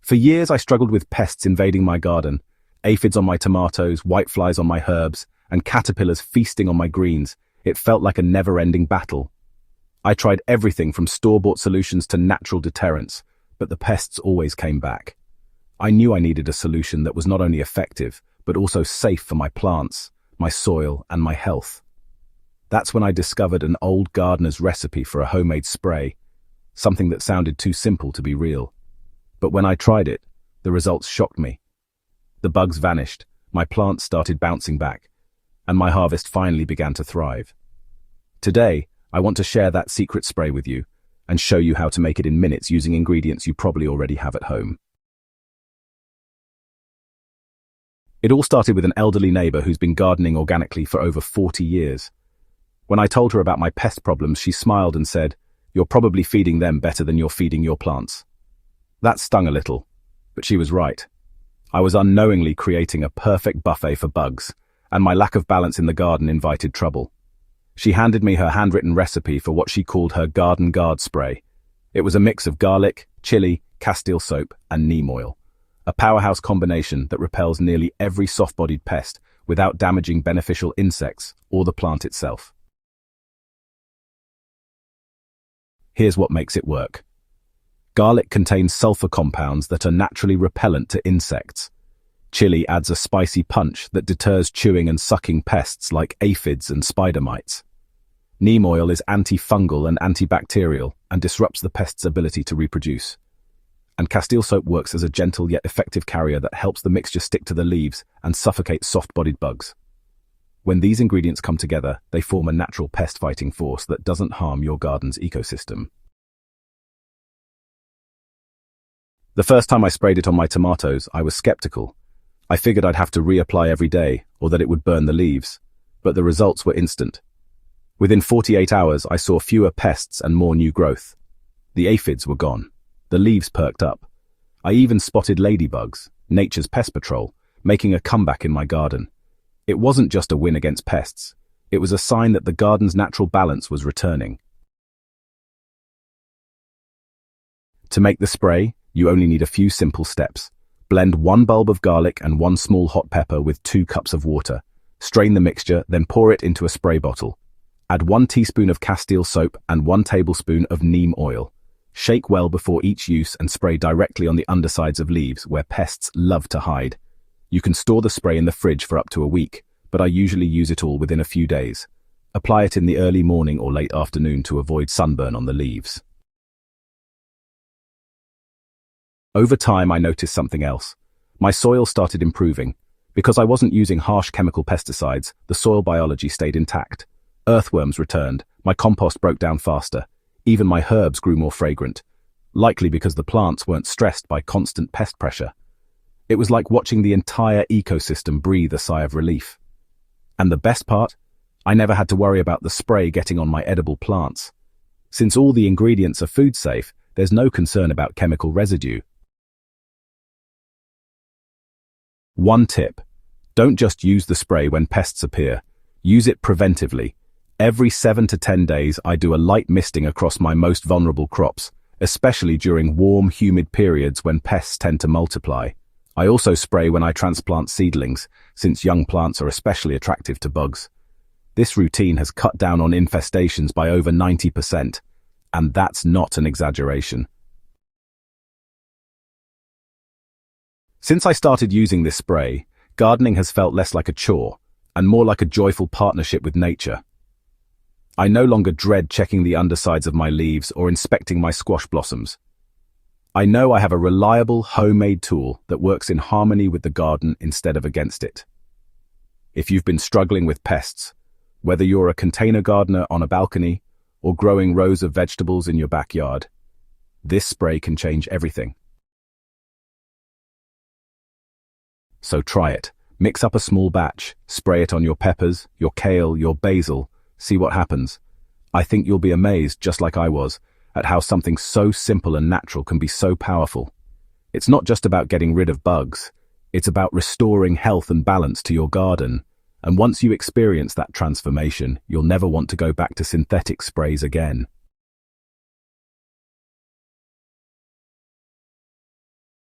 For years I struggled with pests invading my garden, aphids on my tomatoes, whiteflies on my herbs, and caterpillars feasting on my greens. It felt like a never-ending battle. I tried everything from store-bought solutions to natural deterrents, but the pests always came back. I knew I needed a solution that was not only effective, but also safe for my plants, my soil, and my health. That's when I discovered an old gardener's recipe for a homemade spray, something that sounded too simple to be real. But when I tried it, the results shocked me. The bugs vanished, my plants started bouncing back, and my harvest finally began to thrive. Today, I want to share that secret spray with you and show you how to make it in minutes using ingredients you probably already have at home. It all started with an elderly neighbor who's been gardening organically for over 40 years. When I told her about my pest problems, she smiled and said, "You're probably feeding them better than you're feeding your plants." That stung a little, but she was right. I was unknowingly creating a perfect buffet for bugs, and my lack of balance in the garden invited trouble. She handed me her handwritten recipe for what she called her Garden Guard spray. It was a mix of garlic, chili, Castile soap, and neem oil. A powerhouse combination that repels nearly every soft-bodied pest without damaging beneficial insects or the plant itself. Here's what makes it work. Garlic contains sulfur compounds that are naturally repellent to insects. Chili adds a spicy punch that deters chewing and sucking pests like aphids and spider mites. Neem oil is antifungal and antibacterial and disrupts the pest's ability to reproduce. And Castile soap works as a gentle yet effective carrier that helps the mixture stick to the leaves and suffocate soft-bodied bugs. When these ingredients come together, they form a natural pest-fighting force that doesn't harm your garden's ecosystem. The first time I sprayed it on my tomatoes, I was skeptical. I figured I'd have to reapply every day, or that it would burn the leaves. But the results were instant. Within 48 hours, I saw fewer pests and more new growth. The aphids were gone. The leaves perked up. I even spotted ladybugs, nature's pest patrol, making a comeback in my garden. It wasn't just a win against pests. It was a sign that the garden's natural balance was returning. To make the spray, you only need a few simple steps. Blend 1 bulb of garlic and 1 small hot pepper with 2 cups of water. Strain the mixture, then pour it into a spray bottle. Add 1 teaspoon of Castile soap and 1 tablespoon of neem oil. Shake well before each use and spray directly on the undersides of leaves where pests love to hide. You can store the spray in the fridge for up to a week, but I usually use it all within a few days. Apply it in the early morning or late afternoon to avoid sunburn on the leaves. Over time, I noticed something else. My soil started improving. Because I wasn't using harsh chemical pesticides, the soil biology stayed intact. Earthworms returned, my compost broke down faster, even my herbs grew more fragrant, likely because the plants weren't stressed by constant pest pressure. It was like watching the entire ecosystem breathe a sigh of relief. And the best part? I never had to worry about the spray getting on my edible plants. Since all the ingredients are food safe, there's no concern about chemical residue. One tip: don't just use the spray when pests appear. Use it preventively. Every 7 to 10 days, I do a light misting across my most vulnerable crops, especially during warm, humid periods when pests tend to multiply. I also spray when I transplant seedlings, since young plants are especially attractive to bugs. This routine has cut down on infestations by over 90%, and that's not an exaggeration. Since I started using this spray, gardening has felt less like a chore and more like a joyful partnership with nature. I no longer dread checking the undersides of my leaves or inspecting my squash blossoms. I know I have a reliable, homemade tool that works in harmony with the garden instead of against it. If you've been struggling with pests, whether you're a container gardener on a balcony or growing rows of vegetables in your backyard, this spray can change everything. So try it. Mix up a small batch, spray it on your peppers, your kale, your basil, see what happens. I think you'll be amazed, just like I was, at how something so simple and natural can be so powerful. It's not just about getting rid of bugs, it's about restoring health and balance to your garden. And once you experience that transformation, you'll never want to go back to synthetic sprays again.